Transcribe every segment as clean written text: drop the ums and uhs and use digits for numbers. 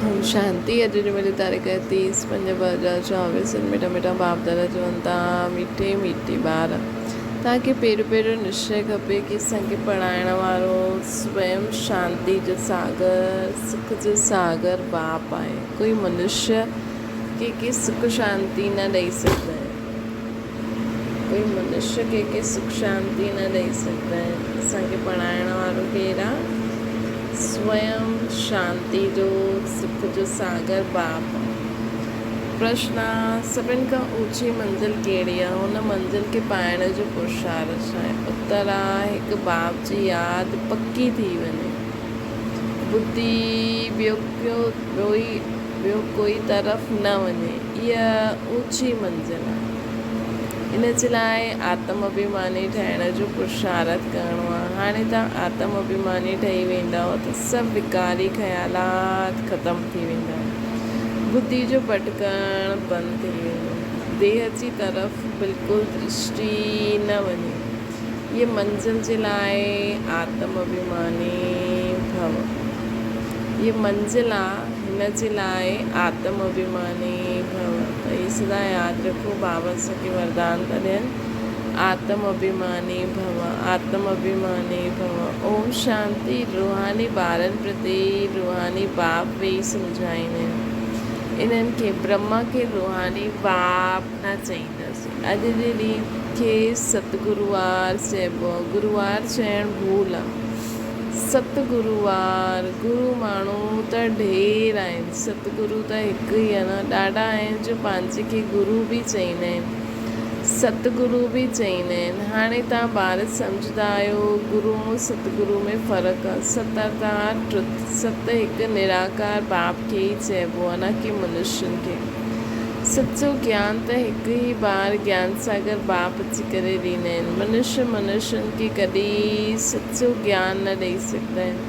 ओम शांति। अॼु जो मेरी तारीख़ है 30/5/2024। मीठा मीठा बाप दादा चवनि था मीठे मीठी ॿार तव्हांखे पहिरियों पहिरियों निश्चय खपे कि असांखे पढ़ाइण वारो स्वयं शांति जो सागर सुख जो सागर बाप आहे। कोई मनुष्य के सुख शांति न ॾेई सघंदा आहिनि। कोई मनुष्य के सुख शांति न ॾेई सघंदा आहिनि। असांखे पढ़ाइण वारो केरु आहे? स्वयं शांति जो सुख जो सागर बाप। प्रश्न: सभिनि खां ऊची मंज़िल कहिड़ी आहे? हुन मंज़िल खे पाइण जो पुरुषार्थ आहे। उत्तर आहे हिकु बाप जी यादि पकी थी वञे। बुद्धि ॿियो कोई तरफ़ न वञे। इहा ऊची मंज़िल आहे। इन जे लाइ आत्म अभिमानी ठहिण जो पुरुषार्थ करिणो आहे। हाणे तव्हां आत्म अभिमानी ठही वेंदा त सभु विकारी ख़्यालात ख़तमु थी वेंदा। बुद्धि जो भटकणु बंदि थी वेंदो। देह जी तरफ़ बिल्कुलु दृष्टि न वञे। ये मंज़िल जे लाइ आत्म अभिमानी भव। ये मंज़िल आहे, हिन जे लाइ आत्म अभिमानी भव। त इहे सदा यादि रखो। बाबा असांखे वरदान था ॾियनि, आत्म अभिमानी भव, आत्म अभिमानी भव। ओम शांति। रूहानी ॿारनि प्रति रूहानी बाप वेही सम्झाईंदा आहिनि। इन्हनि खे ब्रह्मा खे रूहानी बाप न चईंदासीं। अॼु जे ॾींहं खे सतगुरुवार चइबो आहे। गुरुवार चइणु भूल आहे। सतगुरुवार गुरु माण्हू त ढेर आहिनि। सतगुरु त हिकु ई आहे न, ॾाढा आहिनि जो पंहिंजे खे गुरु बि चईंदा आहिनि, सतगुरु बि चईंदा आहिनि। हाणे तव्हां ॿार सम्झंदा आहियो गुरु ऐं सतगुरु में फ़र्क़ु आहे। सत अर्थात ट्रुथ। सत हिकु निराकार बाप खे ई चइबो आहे, न कि मनुष्यनि खे। सचो ज्ञान त हिकु ई बार ज्ञान सागर बाप अची करे ॾींदा आहिनि। मनुष्यनि खे कॾहिं सचो ज्ञान न ॾेई सघंदा आहिनि।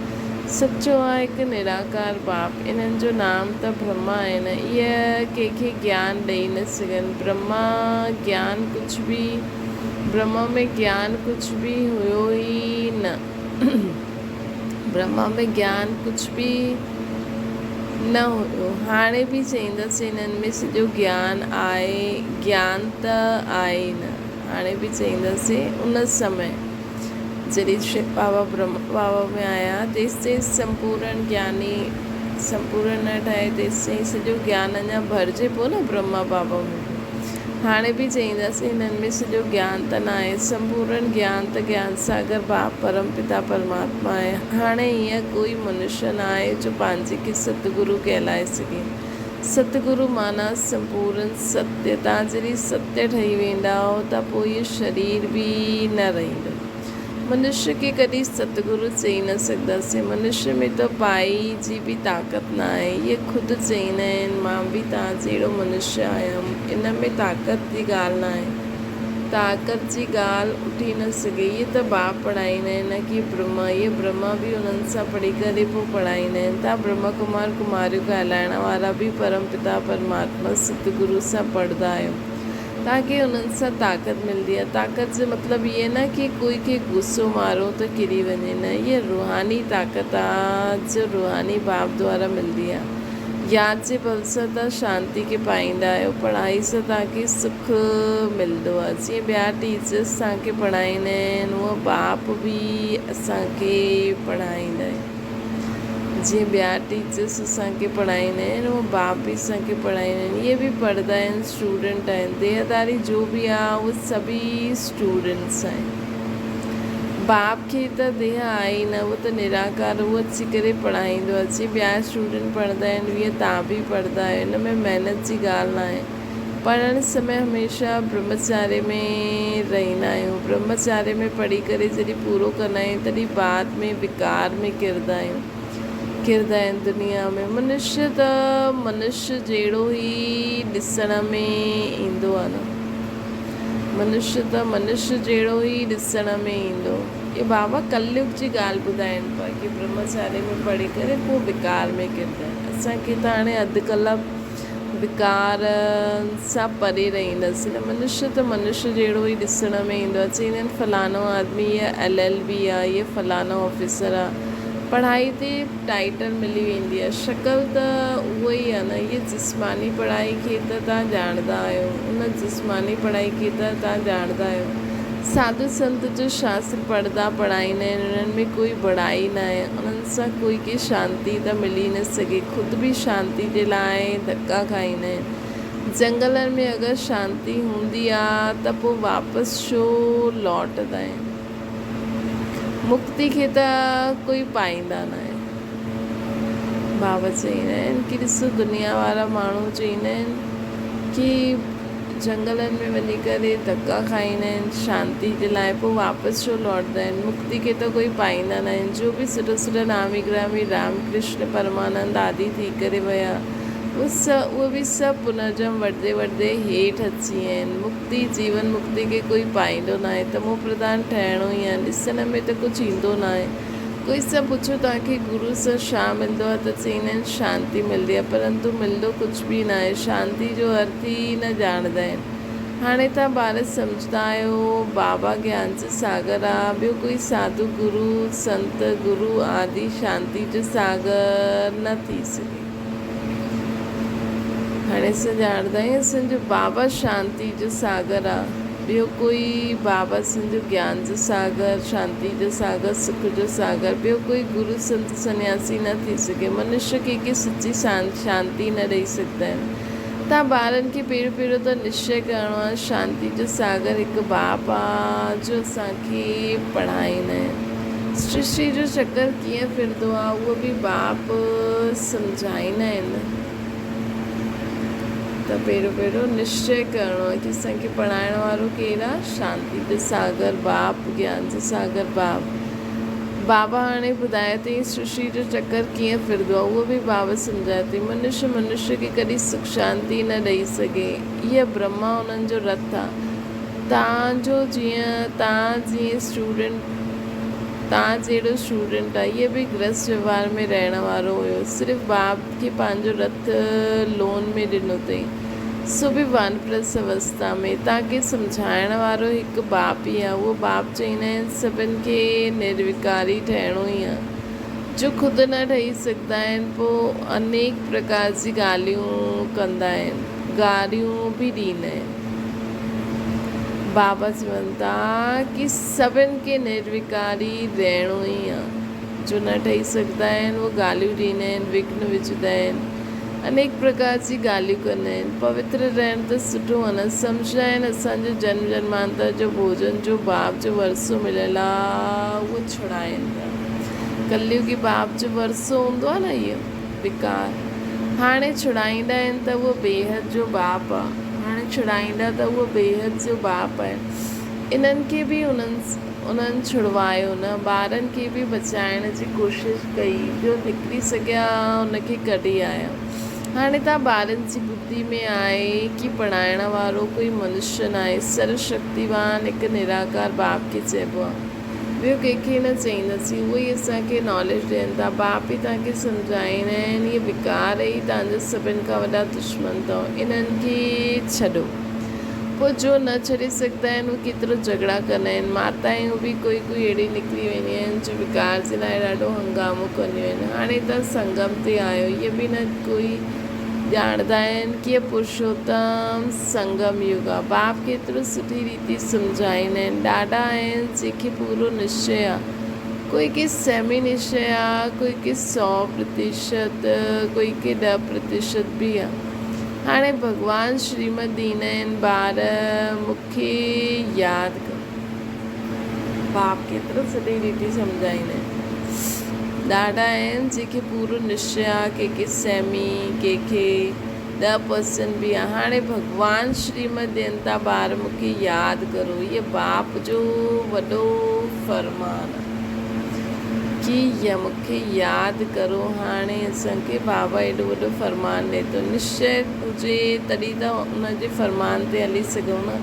सचो आहे हिकु निराकार बाप। इन्हनि जो नाम त ब्रह्मा आहे न। इहे कंहिंखे ज्ञान ॾेई न सघनि। ब्रह्मा में ज्ञान कुझु बि हुयो ई न। ब्रह्मा में ज्ञान कुझु बि न हुयो। हाणे बि चईंदासीं इन्हनि में सॼो ज्ञान आहे। ज्ञान त आहे ई न। हाणे बि चईंदासीं उन समय जॾहिं शिव बाबा ब्रह्मा बाबा में आया तेसिताईं संपूर्ण ज्ञानी संपूर्ण न ठहे, तेसिताईं सॼो ज्ञान अञा भरिजे पियो न ब्रह्मा बाबा में। हाणे बि चईंदासीं हिननि में सॼो ज्ञान त न आहे। संपूर्ण ज्ञान त ज्ञान सागर बाप परम पिता परमात्मा आहे। हाणे हीअं कोई मनुष्य न आहे जो पंहिंजे खे सतगुरु कहलाए सघे। सतगुरु माना संपूर्ण सत्य। तव्हां जॾहिं सत्य ठही वेंदा त पोइ इहो शरीर बि न रहंदो। मनुष्य खे कॾहिं सतगुरु चई न सघंदासीं। मनुष्य में त पाई जी बि ताक़त न आहे। इहे ख़ुदि चईंदा आहिनि मां बि तव्हां जहिड़ो मनुष्य आहियां। इन में ताक़त जी ॻाल्हि न आहे। ताक़त जी ॻाल्हि उठी न सघे। इहे त बाप पढ़ाईंदा आहिनि, न कि ब्रह्मा। इहे ब्रह्मा बि उन्हनि सां पढ़ी करे पोइ पढ़ाईंदा आहिनि। तव्हां ब्रह्मा कुमार कुमारियूं ॻाल्हाइण वारा बि परम पिता परमात्मा सतगुरु सां पढ़ंदा आहियो। तव्हांखे उन्हनि सां ताक़त मिलंदी आहे। ताक़त जो मतिलबु इहे न कि कोई खे गुस्सो मारो त किरी वञे, न। इहा रूहानी ताक़त आहे जो रूहानी बाप द्वारा मिलंदी आहे। यादि जे बल सां तव्हां शांति खे पाईंदा आहियो। पढ़ाई सां तव्हांखे सुख मिलंदो आहे। जीअं ॿिया टीचर्स तव्हांखे पढ़ाईंदा आहिनि, उहा बाप बि असांखे पढ़ाईंदा आहिनि। जीअं ॿिया टीचर्स असांखे पढ़ाईंदा आहिनि, उहो बाप बि असांखे पढ़ाईंदा आहिनि। इहे बि पढ़ंदा आहिनि, स्टूडेंट आहिनि। देहदारी जो बि आहे उहे सभी स्टूडेंट्स आहिनि। बाप खे त देह आहे ई न, उहो त निराकार। उहो अची करे पढ़ाईंदो आहे। जीअं ॿिया स्टूडेंट पढ़ंदा आहिनि ईअं तव्हां बि पढ़ंदा आहियो। हिन में महिनत जी ॻाल्हि न आहे। पढ़ण समय हमेशह ब्रह्मचार्य में रहंदा आहियूं। ब्रह्मचार्य में पढ़ी करे जॾहिं पूरो कंदा आहियूं तॾहिं बाद में विकार में किरंदा आहियूं। दुनिया में मनुष्य त मनुष्य जहिड़ो ई ॾिसण में ईंदो आहे न। मनुष्य त मनुष्य जहिड़ो ई ॾिसण में ईंदो। इहे बाबा कलयुग जी ॻाल्हि ॿुधाइनि पिया कि ब्रह्मचार्य में पढ़ी करे पोइ विकार में किरंदा आहिनि। असांखे त हाणे अधु कलाक विकार सां परे रहंदासीं न। मनुष्य त मनुष्य जहिड़ो ई ॾिसण में ईंदो आहे। चईंदा आहिनि फलानो आदमी इहा LLB आहे, इहा फलानो ऑफिसर आहे, पढ़ाई ते टाइटल मिली वेंदी आहे, शक्ल त उहो ई आहे न। इहा जिस्मानी पढ़ाई खे त तव्हां ॼाणंदा आहियो, उन जिस्मानी पढ़ाई खे त तव्हां ॼाणंदा आहियो। साधु संत जो शास्त्र पढ़ंदा पढ़ाईंदा आहिनि, उन्हनि में कोई बड़ाई न आहे, उन्हनि सां कोई खे शांती त मिली न सघे, ख़ुदि बि शांती जे लाइ धक्का खाईंदा आहिनि। जंगलनि में अगरि शांती हूंदी आहे त पोइ वापसि छो लौटंदा आहिनि। मुक्ति खे त कोई पाईंदा न आहे। बाबा चईंदा आहिनि कि ॾिसो, दुनिया वारा माण्हू चईंदा आहिनि कि जंगलनि में वञी करे धक्का खाईंदा आहिनि शांती जे लाइ, पोइ वापसि छो लौटंदा आहिनि। मुक्ति खे त कोई पाईंदा न आहिनि। जो बि सुठा सुठा नामी ग्रामी राम कृष्ण परमानंद आदि थी करे विया, उहे बि सभु पुनर्जन्म वठंदे वठंदे हेठि अची विया आहिनि। मुक्ति जीवन मुक्ति खे कोई पाईंदो न आहे, तमो प्रधान ठहिणो ई आहे। ॾिसण में त कुझु ईंदो न आहे। कोई सभु पुछो तव्हांखे गुरू सां छा मिलंदो आहे त चईंदा आहिनि शांती मिलंदी आहे, परंतु मिलंदो कुझु बि न आहे। शांती जो अर्थ ई न ॼाणंदा आहिनि। हाणे तव्हां ॿार सम्झंदा आहियो बाबा ज्ञान जो सागर आहे, ॿियो कोई साधु गुरू संत गुरू आदि शांती जो सागर न थी सघे। हाणे असां ॼाणंदा आहियूं असांजो बाबा शांती जो सागर आहे, ॿियो कोई बाबा असांजो ज्ञान जो सागर, शांती जो सागर, सुख जो सागर, ॿियो कोई गुरू संत सन्यासी न थी सघे। मनुष्य कंहिंखे सच्ची शांती न ॾेई सघंदा आहिनि। तव्हां ॿारनि खे पहिरियों त निश्चय करिणो आहे, शांती जो सागर हिकु बाप आहे जो असांखे पढ़ाईंदा आहिनि। सृष्टि जो चक्कर कीअं फिरंदो आहे उहो बि बाप सम्झाईंदा आहिनि। त पहिरियों निश्चय करिणो आहे कि असांखे पढ़ाइण वारो केरु आहे, शांती जो सागर बाप, ज्ञान जो सागर बाप। बाबा हाणे ॿुधाए थी सृष्टि जो चक्कर कीअं फिरंदो आहे, उहो बि बाबा सम्झाए थी। मनुष्य खे कॾहिं सुख शांती न ॾेई सघे। इहा ब्रह्मा उन्हनि जो रथ आहे। तव्हां जीअं स्टूडेंट, तव्हां जहिड़ो स्टूडेंट आहे, इहे बि गृहस्थ व्यवहार में रहण वारो हुयो। सिर्फ़ु बाप खे पंहिंजो रथ लोन में ॾिनो अथई, सो बि वानप्रस्थ अवस्था में। तव्हांखे सम्झाइण वारो हिकु बाप ई आहे। उहो बाप चईंदा आहिनि सभिनि खे निर्विकारी ठहिणो ई आहे। जो ख़ुदि न ठही सघंदा आहिनि, पोइ अनेक प्रकार जी ॻाल्हियूं कंदा आहिनि, गारियूं बि ॾींदा आहिनि। बाबा चवनि था कि सभिनि खे निर्विकारी रहणो ई आहे। जो न ठही सघंदा आहिनि उहे ॻाल्हियूं ॾींदा आहिनि, विघ्न विझंदा आहिनि, अनेक प्रकार जी ॻाल्हियूं कंदा आहिनि। पवित्र रहण त सुठो आहे न। सम्झंदा आहिनि असांजो जन्म जन्मांतर जो भोजन जो बाप जो वरसो मिलियल आहे, उहो छुड़ाइनि था। कलयुगी बाप जो वरसो हूंदो आहे न, इहो विकार हाणे छुड़ाईंदा आहिनि त उहो बेहद जो बाप आहे। हाणे छुड़ाईंदा त उहो बेहद जो बाप आहे। इन्हनि खे बि उन्हनि छुड़वायो न। ॿारनि खे बि बचाइण जी कोशिशि कई, जो निकिरी सघिया उनखे कढी आया। हाणे तव्हां ॿारनि जी बुद्धि में आहे कि पढ़ाइण वारो कोई मनुष्य न आहे। सर्वशक्तिवान हिकु निराकार बाप खे चइबो आहे, ॿियो कंहिंखे न चईंदासीं। उहो ई असांखे नॉलेज ॾियनि था। बाप ई तव्हांखे सम्झाईंदा आहिनि इहे विकार ई तव्हांजा सभिनि खां वॾा दुश्मन अथव, इन्हनि खे छॾो। पोइ जो न छॾे सघंदा आहिनि उहे केतिरो झगड़ा कंदा आहिनि। माताऊं बि कोई अहिड़ी निकिरी वेंदियूं आहिनि जो विकार जे लाइ ॾाढो हंगामो कंदियूं आहिनि। हाणे त संगम ते आयो, इहे बि न कोई ॼाणंदा आहिनि कि इहो पुरुषोत्तम संगम युग आहे। बाप केतिरो सुठी रीति सम्झाईंदा आहिनि। ॾाढा आहिनि जंहिंखे पूरो निश्चय आहे, कोई के सेमी निश्चय आहे, कोई के 100%, कोई के 10% बि आहे। हाणे भॻवानु श्रीमत ॾींदा आहिनि, ॿार मूंखे यादि कयो। बाप केतिरो सुठी रीति सम्झाईंदा आहिनि। ॾाढा आहिनि जंहिंखे पूरो निश्चय आहे, कंहिंखे सेमी, कंहिंखे 10% बि आहे। हाणे भॻवानु श्रीमत ॾियनि था, ॿार मूंखे यादि करो। इहे बाप जो वॾो फरमान आहे कि इहा मूंखे यादि करो। हाणे असांखे बाबा एॾो वॾो फरमान ॾिए थो। निश्चय हुजे तॾहिं त उनजे फरमान ते हली सघूं न।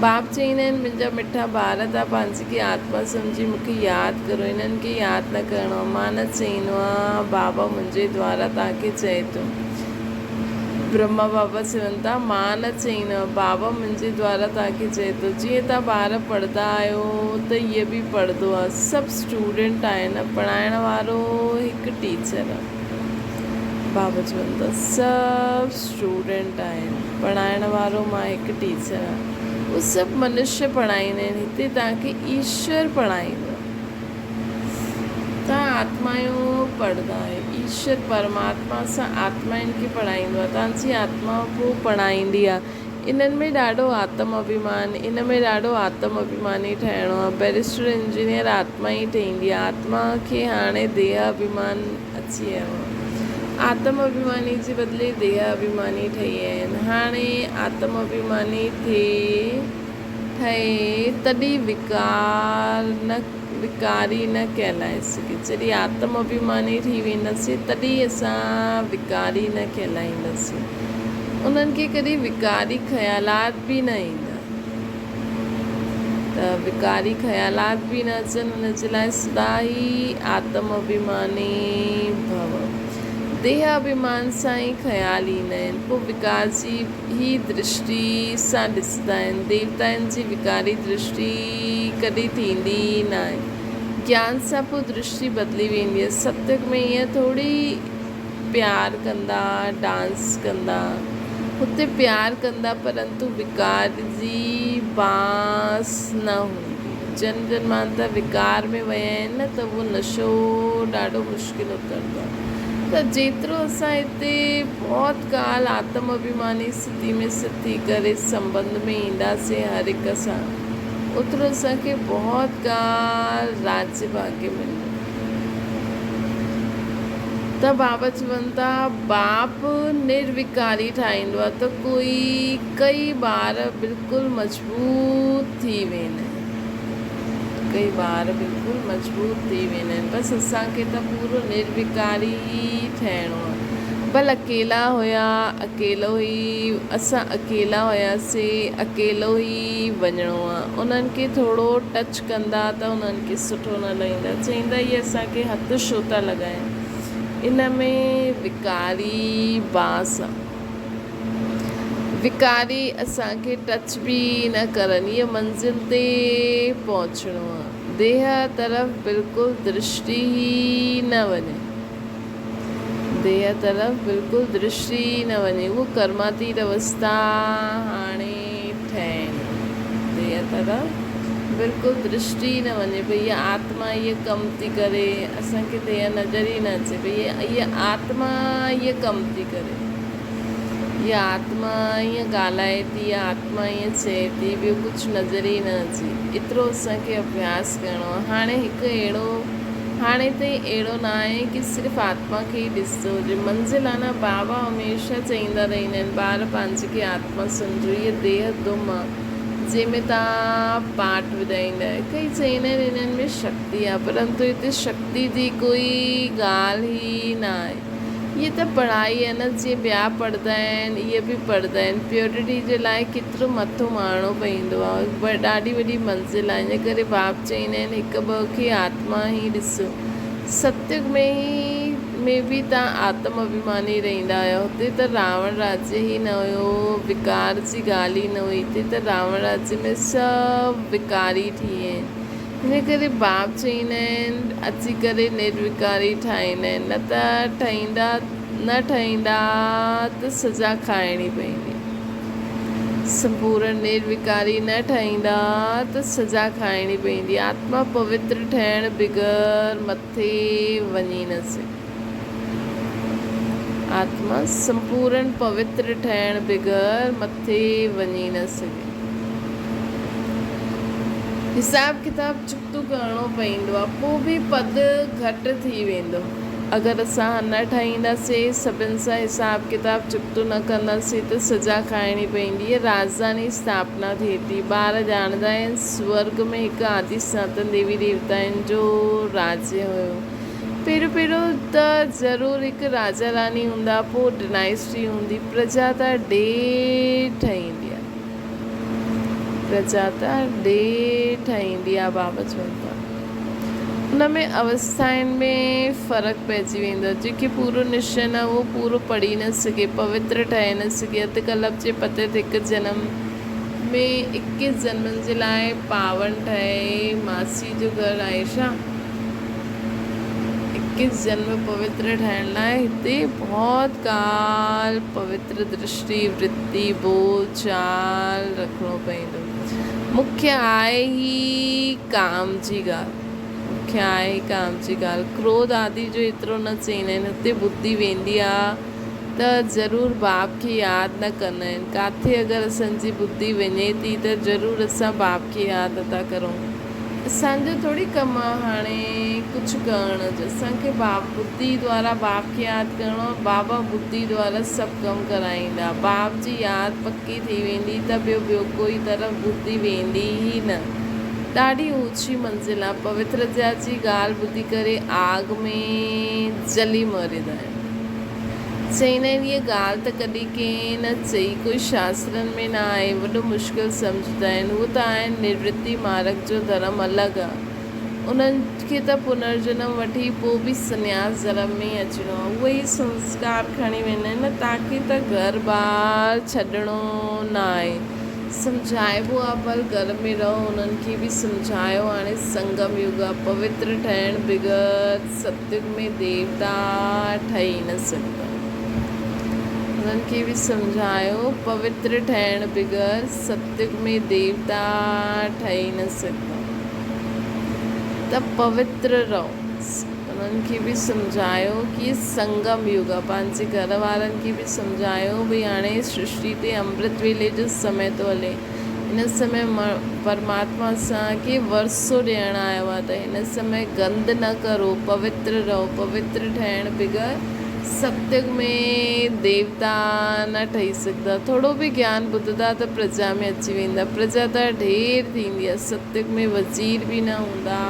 बाप चईंदा आहिनि मुंहिंजा मिठा ॿार, तव्हां पंहिंजी खे आत्मा सम्झी मूंखे यादि करो। इन्हनि खे यादि न करिणो आहे। मां न चईंदो आहियां, बाबा मुंहिंजे द्वारा तव्हांखे चए थो। ब्रह्मा बाबा चवनि था मां न चई न, बाबा मुंहिंजे द्वारा तव्हांखे चए थो। जीअं तव्हां ॿार पढ़ंदा आहियो त इहे बि पढ़ंदो आहे। सभु स्टूडेंट आहिनि, पढ़ाइण वारो हिकु टीचर आहे। बाबा चवनि था सभु स्टूडेंट आहिनि, पढ़ाइण वारो मां हिकु टीचर आहियां। उहे सभु मनुष्य पढ़ाईंदा आहिनि, हिते तव्हांखे ईश्वर पढ़ाईंदो। तव्हां आत्माऊं पढ़ंदा आहियो, ईश्वर परमात्मा सां आत्माउनि खे पढ़ाईंदो आहे। तव्हांजी आत्मा पोइ पढ़ाईंदी आहे। इन्हनि में ॾाढो आत्म अभिमान, इन में ॾाढो आत्म अभिमानी ठहिणो आहे। बैरिस्टर इंजीनियर आत्मा ई ठहींदी आहे। आत्मा खे हाणे देह अभिमान अची वियो आहे। आत्म अभिमानी जे बदिले देह अभिमानी ठही विया आहिनि। हाणे आत्म अभिमानी ठहे तॾहिं विकारी न कहलाए सघे। जॾहिं आत्म अभिमानी थी वेंदासीं तॾहिं असां विकारी न कहलाईंदासीं। उन्हनि खे कॾहिं विकारी ख़्यालात बि न ईंदा। त विकारी ख़्यालात बि न अचनि, हुन जे लाइ सदा ई आत्म अभिमानी भव। देह अभिमान सां ई ख़्याल ईंदा आहिनि। पोइ विकार जी ही दृष्टि सां ॾिसंदा आहिनि। देवताउनि जी विकारी दृष्टि कॾहिं थींदी ई न आहे। ज्ञान सां पोइ दृष्टि बदिली वेंदी आहे। सत्युग में ईअं थोरी प्यार कंदा, डांस कंदा, हुते प्यार कंदा, परंतु विकार जी बांस न हूंदी। जन जन्मांतर विकार में विया आहिनि न, त उहो नशो ॾाढो मुश्किल उतरंदो आहे। त जेतिरो असां हिते बहुत काल आत्म अभिमानी स्थिति में थी करे संबंध में ईंदासीं हर हिक सां, ओतिरो असांखे बहुत काल राज्य भाग्य मिलंदो। त बाबा चवनि था बाप निर्विकारी ठाहींदो आहे त कई ॿार बिल्कुलु मजबूत थी वेंदा आहिनि। कई ॿार बिल्कुलु मजबूत थी वेंदा आहिनि। बसि असांखे त पूरो निर्विकारी ई ठहिणो आहे। भले अकेला हुया, अकेलो ई असां अकेला हुयासीं, अकेलो ई वञिणो आहे। उन्हनि खे थोरो टच कंदा त उन्हनि खे सुठो न लॻंदा, चवंदा इहे असांखे हथु छो था लॻाइनि। इन में विकारी बांस आहे। विकारी असांखे टच बि न करनि, इहा मंज़िल ते पहुचणो आहे। देह तरफ़ बिल्कुलु दृष्टि ई न वञे। देह तरफ़ बिल्कुलु दृष्टि ई न वञे। उहो कर्मातीत अवस्था हाणे ठहिनि। देह तरफ़ बिल्कुलु दृष्टि ई न वञे। भई इहा आत्मा इहा कमु थी करे, असांखे देह नज़र ई न अचे। भई इहा आत्मा इहा कमु थी करे, इहा आत्मा ईअं ॻाल्हाए थी, इहा आत्मा ईअं चए थी, ॿियो कुझु नज़र ई न अचे। एतिरो असांखे अभ्यास करिणो आहे। हाणे हिकु हाणे ताईं अहिड़ो न आहे की सिर्फ़ु आत्मा खे ई ॾिसंदो हुजे। मंज़िल आहे न, बाबा हमेशह चईंदा रहंदा आहिनि ॿार पंहिंजे खे आत्मा सम्झो। इहा देह दुम आहे जंहिंमें तव्हां पाठ विधाईंदा आहियो। कई चईंदा आहिनि इन्हनि में शक्ति आहे, परंतु हिते शक्ति जी कोई ॻाल्हि ई न आहे। इहे त पढ़ाई आहे न, जीअं ॿिया पढ़ंदा आहिनि इहे बि पढ़ंदा आहिनि। प्योरिटी जे लाइ केतिरो मथो मारिणो पवंदो आहे। ॾाढी वॾी मंज़िल आहे। इन करे बाप चईंदा आहिनि हिकु ॿ खे आत्मा ई ॾिसो। सत्युग में बि तव्हां आत्म अभिमानी रहंदा आहियो। हुते त रावण राज्य ई न हुयो, विकार जी ॻाल्हि ई न हुई। हिते त रावण राज्य में सभु विकारी थी विया आहिनि। हिन करे बाप चईंदा आहिनि अची करे निर्विकारी ठाहींदा आहिनि। न ठहींदा त सज़ा खाइणी पवंदी। संपूर्ण निर्विकारी न ठहींदा त सज़ा खाइणी पवंदी। आत्मा पवित्र ठहिण बग़ैर मथे वञी न सघे। आत्मा संपूर्ण पवित्र ठहिण बग़ैर मथे वञी न सघे। हिसाब किताब चुक्तो करिणो पवंदो आहे, पोइ बि पद घटि थी वेंदो। अगरि असां न ठाहींदासीं, सभिनि सां हिसाब किताब चुक्तो न कंदासीं त सज़ा खाइणी पवंदी। इहा राजधानी स्थापना थिए थी। ॿार ॼाणंदा आहिनि स्वर्ग में हिकु आदि सनातन देवी देवताउनि जो राज्य हुयो। पहिरियों त ज़रूरु हिकु राजा रानी हूंदा, पोइ डायनेस्टी हूंदी। प्रजा त ॾेढ ठहींदी आहे। प्रजा त ॾेढ ठहींदी आहे। बाबा चवनि था उन में अवस्थाउनि में फ़र्क़ु पइजी वेंदो। जेके पूरो निश्चय न उहो पूरो पढ़ी न सघे, पवित्र ठही न सघे। अधु कल्प जे पते ते हिकु जनम में 21 जन्मनि जे लाइ पावन ठहे। मासी जो घर आहे छा? 21 जन्म पवित्र ठहण लाइ हिते बहुत काल पवित्र दृष्टि, वृत्ति, बोल चाल रखिणो पवंदो। मुख्य आहे ही काम जी ॻाल्हि। मुख्य आहे ही काम जी ॻाल्हि। क्रोध आदि जो एतिरो न चईंदा आहिनि। हुते बुद्धि वेंदी आहे त ज़रूरु बाप खे यादि न कंदा आहिनि। किथे अगरि असांजी बुद्धि वञे थी त ज़रूरु असां बाप खे यादि था करूं। असांजो थोरी कमु आहे हाणे कुझु करण जो। असांखे बुद्धि द्वारा बाप खे यादि करिणो। बाबा बुद्धि द्वारा सभु कमु कराईंदा। बाप जी यादि पकी थी वेंदी त ॿियो कोई तरफ़ बुद्धि वेंदी ई न। ॾाढी ऊची मंज़िल आहे। पवित्रता जी ॻाल्हि ॿुधी करे आग में जली मरींदा आहिनि। चईंदा आहिनि इहा ॻाल्हि त कॾहिं कंहिं न चई, कोई शास्त्रनि में न आहे। वॾो मुश्किल सम्झंदा आहिनि। उहो त आहिनि निवृत्ति मार्ग जो धर्म अलॻि आहे। उन्हनि खे त पुनर्जन्म वठी पोइ बि संन्यास धर्म में ई अचिणो आहे। उहे ई संस्कार खणी वेंदा आहिनि न। तव्हांखे त घर ॿार छॾिणो न आहे। सम्झाइबो आहे पर घर में रहो। उन्हनि खे बि सम्झायो हाणे संगम युग आहे। पवित्र ठहिण बग़ैर सतयुग में देवता ठही न सघंदा। उन्हनि खे बि सम्झायो पवित्र ठहिण बग़ैर सतयुग में देवता ठही न सघंदा। त पवित्र रहो। उन्हनि खे बि सम्झायो कि संगम युग आहे। पंहिंजे घर वारनि खे बि सम्झायो भई हाणे सृष्टि ते अमृत वेले जो समय थो हले। हिन समय परमात्मा असांखे वरसो ॾियणु आयो आहे। त हिन समय गंद न करो, पवित्र रहो। पवित्र ठहिण बग़ैर सतयुग में देवता न ठही सघंदा। थोरो बि ज्ञान ॿुधंदा त प्रजा में अची वेंदा। प्रजा त ढेर थींदी आहे। सतयुग में वज़ीर बि न हूंदा।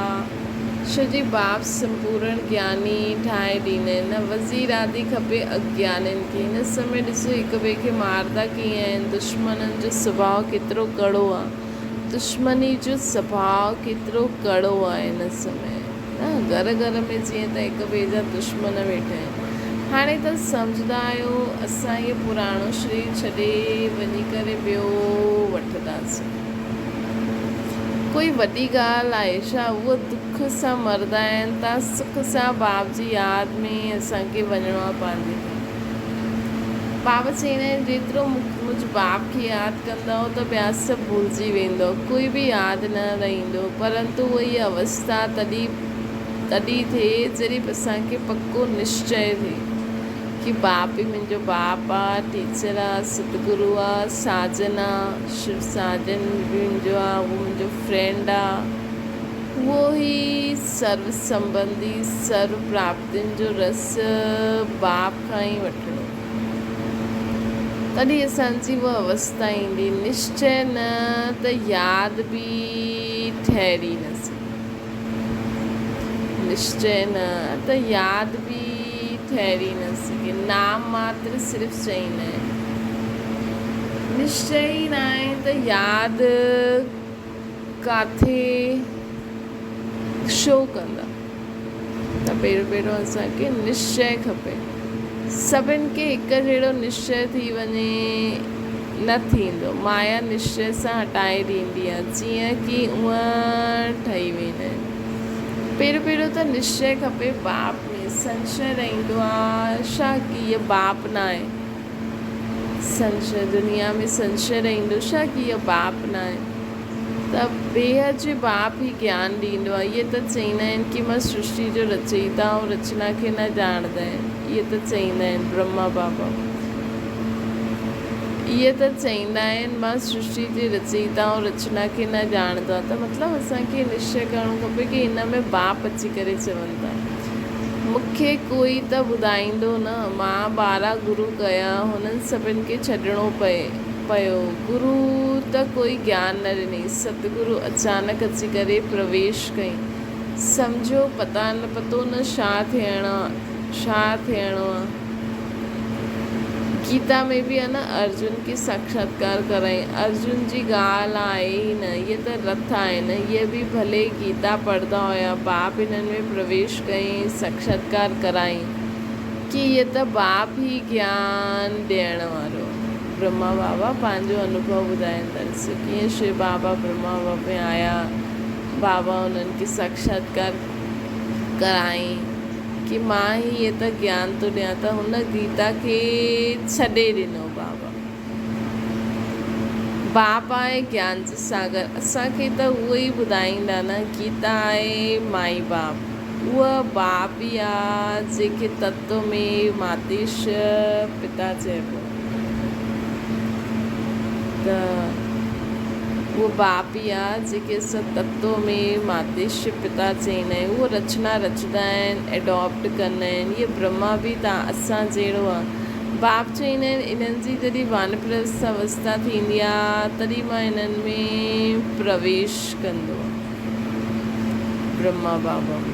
छो जी बाप संपूर्ण ज्ञानी ठाहे ॾींदा आहिनि। न वज़ीर आदि खपे अज्ञानियुनि खे। हिन समय ॾिसो हिक ॿिए खे मारदा कीअं आहिनि। दुश्मननि जो स्वभाव केतिरो कड़ो आहे। दुश्मनी जो स्वभाव केतिरो कड़ो आहे हिन समय। न घर घर में जीअं त हिक ॿिए जा दुश्मन वेठा आहिनि। हाणे त सम्झंदा आहियो असां इहो पुराणो शरीर छॾे वञी करे ॿियो वठंदासीं। कोई वॾी ॻाल्हि आहे छा? उहो दुख सां मरंदा आहिनि त सुख सां बाप जी यादि में असांखे वञिणो आहे पंहिंजे। बाबा चईंदा आहिनि जेतिरो मुंहिंजे बाप खे यादि कंदव त ॿिया सभु भुलिजी वेंदो। कोई बि यादि न रहंदो। परंतु उहा अवस्था तॾहिं थिए जॾहिं असांखे पको निश्चय थिए कि बाप बि मुंहिंजो बाप आहे, टीचर आहे, सतगुरु आहे, साजन आहे, शिव साजन बि मुंहिंजो आहे, उहो मुंहिंजो फ्रेंड आहे। उहो ई सर्व संबंधी सर्व प्राप्तियुनि जो रस बाप खां ई वठिणो। तॾहिं असांजी उहा अवस्था ईंदी। निश्चय न त यादि बि ठहरी न सघे। निश्चय न त यादि बि ठहरी न सघे। नाम मात्र सिर्फ़ु चईंदा आहिनि। निश्चय ई न आहे त यादि किथे शो कंदा। त पहिरियों असांखे निश्चय खपे। सभिनि खे हिकु जहिड़ो निश्चय थी वञे न थींदो। माया निश्चय सां हटाए ॾींदी आहे। जीअं की उहा ठही वेंदा आहिनि। पहिरियों त निश्चय खपे। बाप में संशय रहंदो आहे छा कि इहो बाप न आहे। संशय दुनिया में संशय रहंदो छा कि इहो बाप न आहे। त बेहद जो बाप ई ज्ञान ॾींदो आहे। इहे त चईंदा आहिनि कि मां सृष्टि जो रचयिता ऐं रचना खे न ॼाणंदा आहिनि। इहे त चईंदा आहिनि ब्रह्मा बाबा। इहे त चईंदा आहिनि मां सृष्टि जे रचयिता ऐं रचना खे न ॼाणंदो आहे। त मतिलबु असांखे निश्चय करणो खपे कि हिन में बाप अची करे चवनि था। मूंखे कोई त ॿुधाईंदो न। मां 12 गुरू कया, हुननि सभिनि खे छॾिणो पियो। गुरू त कोई ज्ञान न ॾिनई। सतगुरु अचानक अची करे प्रवेश कई। सम्झो पतो न छा थियणो आहे। गीता में बि आहे न अर्जुन खे साक्षात्कार कराई। अर्जुन जी ॻाल्हि आहे ई न, इहे त रथ आहिनि। इहे बि भले गीता पढ़ंदा हुया, बाप हिननि में प्रवेश कयईं, साक्षात्कार कराई कि इहे त बाप ई ज्ञान ॾियण वारो। ब्रह्मा बाबा पंहिंजो अनुभव ॿुधाईंदसि कीअं शिव बाबा ब्रह्मा बाबा में आया, बाबा उन्हनि खे साक्षात्कार कराई कि मां ही ये त ज्ञान थो ॾियां। त हुन गीता खे छॾे ॾिनो बाबा। बाप आहे ज्ञान जो सागर। असांखे त उहो ई ॿुधाईंदा न, गीता आहे माई बाप। उहा बाप ई आहे जेके तत्व में मातेश पिता चइबो। त उहो बाप ई आहे जेके असां तत्व में मातेश पिता चईंदा आहियूं। उहो रचना रचंदा आहिनि, एडॉप्ट कंदा आहिनि। इहे ब्रह्मा बि असां जहिड़ो आहे। बाप चईंदा आहिनि इन्हनि जी जॾहिं वानप्रस्थ अवस्था थींदी आहे तॾहिं मां इन्हनि में प्रवेश कंदो ब्रह्मा बाबा में।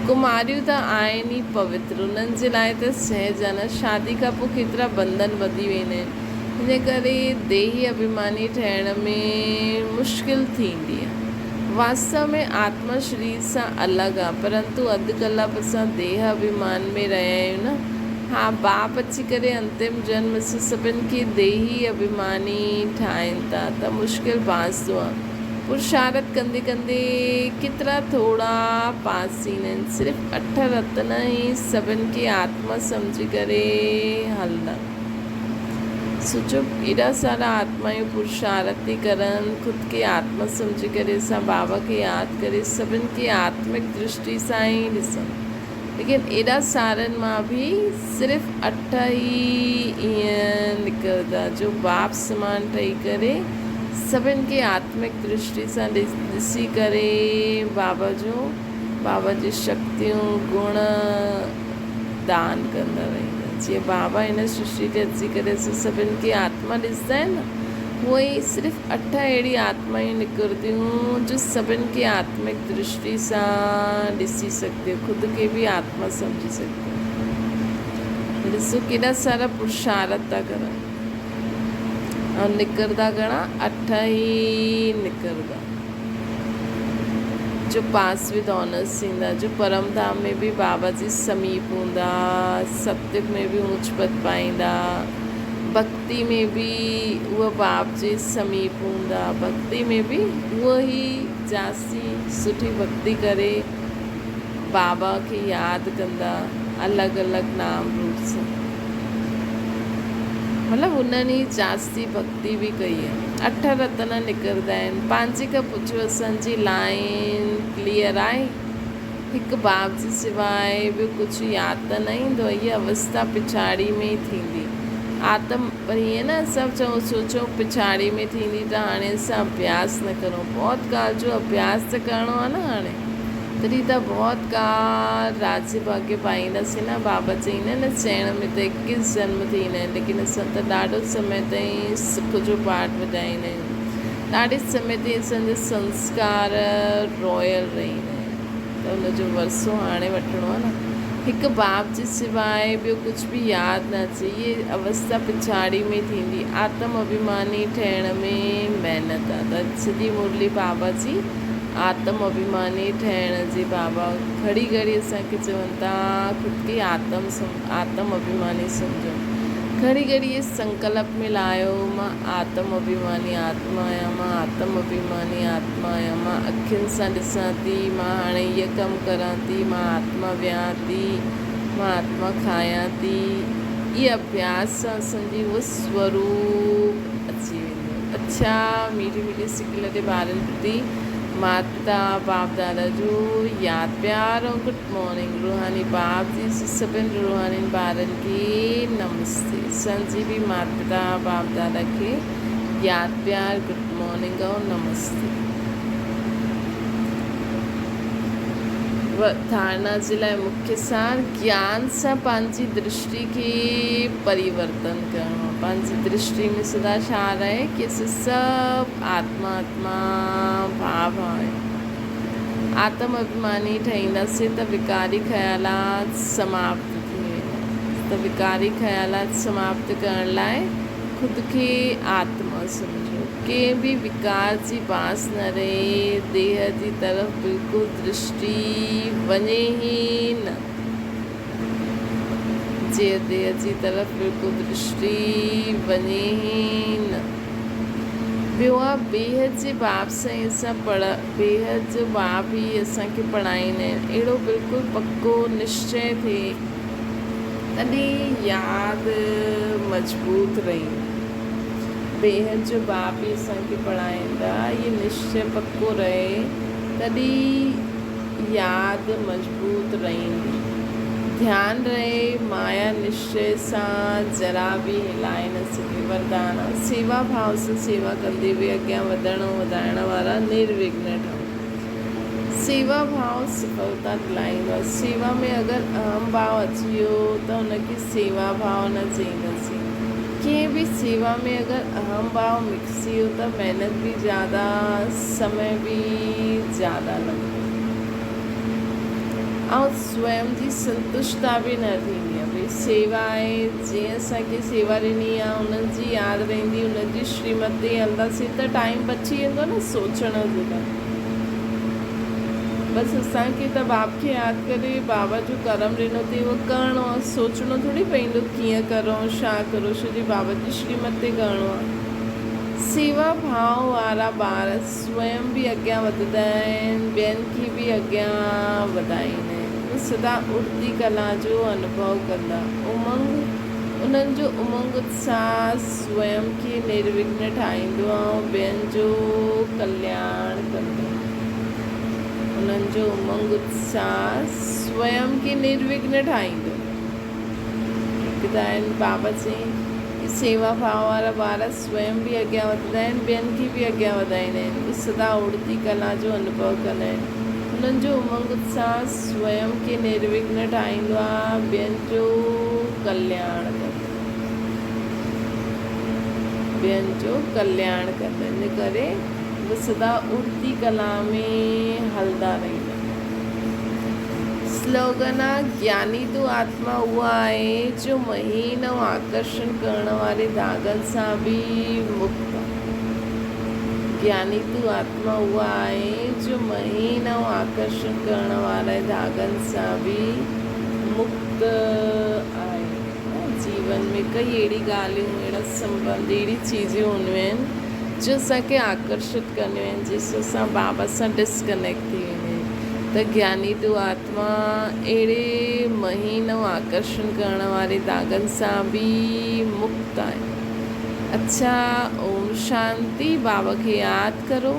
कुमारियूं त आहिनि ई पवित्र, उन्हनि जे लाइ त सहज आहे न। शादी खां पोइ केतिरा बंधन वधी वेंदा आहिनि, हिन करे देही अभिमानी ठहिण में मुश्किल थींदी आहे। वास्तव में आत्मा शरीर सां अलॻि आहे, परंतु अधु कलाक असां देह अभिमान में रहिया आहियूं न। हा, बाप अची करे अंतिम जन्म से सभिनि खे देही अभिमानी ठाहिनि था, त मुश्किल बांसदो आहे। पुरुषारत कंदे कंदे केतिरा थोड़ा पास ईंदा आहिनि। सिर्फ़ु 8 रत्न ई सभिनि खे आत्मा सम्झी करे हलंदा। सोचो एॾा सारा आत्मायूं पुरुषारत थी करनि, ख़ुदि खे आत्मा सम्झी करे असां बाबा खे यादि करे सभिनि खे आत्मिक दृष्टि सां ई ॾिसूं। लेकिन एॾा सारनि मां बि सिर्फ़ु 8 ई ईअं निकिरंदा जो बाप समान ठही करे सभिनि खे आत्मिक दृष्टि सां ॾिसी करे बाबा जी शक्तियूं गुण दान कंदा रहंदा। जीअं बाबा हिन सृष्टि ते अची करे असां सभिनि खे आत्मा ॾिसंदा आहिनि न, उहे ई सिर्फ़ु 8 अहिड़ी आत्मायूं निकिरंदियूं जो सभिनि खे आत्मिक दृष्टि सां ॾिसी सघंदियूं, ख़ुदि खे बि आत्मा सम्झी सघंदियूं। ॾिसो केॾा सारा पुरुषारत था करनि ऐं निकिरंदा घणा 8 ई निकिरंदा जो पास विद ऑनर्स थींदा, जो परम धाम में बि बाबा जी समीप हूंदा, सत्युग में बि ऊंच पद पाईंदा, भक्ति में बि उहा बाप जे समीप हूंदा। भक्ति में बि उहो ई जासी सुठी भक्ति करे बाबा खे यादि कंदा, अलॻि अलॻि नाम रूप सां। मतिलबु उन्हनि ई जास्ती भक्ति बि कई आहे। 8 रत्न निकिरंदा आहिनि। पंहिंजे खां पुछो असांजी लाइन क्लियर आहे? हिकु बाप जे सवाइ ॿियो कुझु यादि त न ईंदो। हीअ अवस्था पिछाड़ी में ई थींदी। आत्म पर हीअं न असां सोचो पिछाड़ी में थींदी त हाणे असां अभ्यास न करूं। बहुत काल जो अभ्यास त करिणो आहे न हाणे, तॾहिं त बहुत काल राज्य भाग्य पाईंदासीं न। बाबा चईंदा आहिनि न चइण में त 21 जन्म थींदा आहिनि, लेकिन असां त ॾाढो समय ताईं सुख जो पाठ वॼाईंदा आहियूं। ॾाढे समय ताईं असांजा संस्कार रॉयल रहंदा आहिनि, त हुनजो वरसो हाणे वठिणो आहे न। हिकु बाप जे सवाइ ॿियो कुझु बि यादि न अचे। इहे अवस्था पिछाड़ी में थींदी। आत्म अभिमानी ठहिण में महिनत आहे। त सॼी मुरली बाबा जी आत्म अभिमानी ठहिण जे बाबा घड़ी घड़ी असांखे चवनि था ख़ुदि खे आत्म अभिमानी सम्झो। घड़ी घड़ी ये संकल्प में लायो, मां आत्म अभिमानी आत्मा आहियां, मां आत्म अभिमानी आत्मा आहियां, मां अखियुनि सां ॾिसां थी, मां हाणे इहो कमु करां थी, मां आत्मा वियां थी, मां आत्मा खायां थी। इहे अभ्यास सां असांजी उहो स्वरूप अची वेंदो। अच्छा, मीठी मीठी सिक लॻे ॿारनि प्रति माता बाप दादा जो यादि प्यार ऐं गुड मॉर्निंग। रूहानी बाप जी सभिनि रूहानी ॿारनि खे नमस्ते। असांजी बि माता पिता बाप दादा खे यादि प्यार गुड मॉर्निंग ऐं नमस्ते। धारणा जे लाइ मुख्य सार ज्ञान सां पंहिंजी दृष्टि खे परिवर्तन करिणो। पंहिंजी दृष्टि में सदा छा रहे कि असां सभु आत्मा भाव आहे। आत्म अभिमानी ठहींदासीं त विकारी ख़्यालात समाप्त थी वेंदा। त विकारी ख़्यालात समाप्त करण लाइ ख़ुदि खे आत्मा सम्झो। कंहिं बि विकार जी बांस न रहे, देह जी तरफ़ बिल्कुलु दृष्टि वञे ई न। जे देह जी तरफ़ बिल्कुलु दृष्टि वञे ई न। ॿियो आहे बेहद जे बाप सां असां बेहद जो बाप ई असांखे पढ़ाईंदा आहिनि। अहिड़ो बिल्कुलु पक्को निश्चय थिए तॾहिं यादि मज़बूत रही। बेहद जो बाप ई असांखे पढ़ाईंदा, इहो निश्चय पक्को रहे तॾहिं यादि मज़बूत रहंदी। ध्यानु रहे माया निश्चय सां जरा बि हिलाए न सघे। वरदान सेवा भाव सां सेवा कंदे बि अॻियां वधण वधाइण वारा निर्विघ्न ठहूं। सेवा भाव सफलता दिलाईंदो आहे। सेवा में अगरि अहम भाव अची वियो त हुनखे सेवा भाव न चईंदासीं। कंहिं बि सेवा में अगरि अहम भाव मिक्स थी वियो त महिनत बि ज़्यादा, समय बि ज़्यादा लॻंदो ऐं स्वयं जी संतुष्टता बि न थींदी आहे। भई सेवा आहे, जीअं असांखे सेवा ॾिनी आहे उन्हनि जी यादि रहंदी, उन्हनि जी श्रीमत ते हलंदासीं त टाइम बची वेंदो न सोचण जो लाइ। बसि असांखे त बाप खे यादि करे बाबा जो कर्म ॾिनो अथई उहो करिणो आहे। सोचणो थोरी पवंदो कीअं करो छा करो, छोजी बाबा जी श्रीमत ते करिणो आहे। सेवा भाव वारा ॿार स्वयं बि अॻियां वधंदा आहिनि, ॿियनि खे बि अॻियां वधाईंदा आहिनि। सदा उड़ती कला जो अनुभव कंदा। उन्हनि जो उमंग उत्साह स्वयं खे निर्विघ्न ठाहींदो ऐं ॿियनि जो कल्याण कंदो। उन्हनि जो उमंग उत्साह स्वयं खे निर्विघ्न ठाहींदो। हिकु आहिनि बाबा चई सेवा भाव वारा ॿार स्वयं बि अॻियां वधंदा आहिनि, ॿियनि खे बि अॻियां वधाईंदा आहिनि। सदा उड़ती कला जो अनुभव कंदा आहिनि। उन्हनि जो उमंग उत्साह स्वयं खे निर्विघ्न ठाहींदो आहे, ॿियनि जो कल्याण कंदो। ॿियनि जो कल्याण कंदा। इन करे उहे सदा उड़ती कला में हलंदा रहंदा। स्लोगन आहे ज्ञानी तो आत्मा उहा आहे जो महीन ऐं आकर्षण करण वारे धागनि सां बि मुक्त आहे। ज्ञानी तो आत्मा उहा आहे जो महीन ऐं आकर्षण करण वारे धागनि सां बि मुक्त आहे। जीवन में कई अहिड़ी ॻाल्हियूं, अहिड़ा संबंध, अहिड़ी चीज़ूं हूंदियूं आहिनि जो असांखे आकर्षित कंदियूं आहिनि, जंहिंसां असां बाबा सां डिस्कनेक्ट थी वेंदा आहियूं। त ज्ञानी तो आत्मा अहिड़े महीन ऐं आकर्षण करण वारे धागनि सां बि मुक्त आहे। अच्छा, ओम शांति। बाबा खे यादि करो।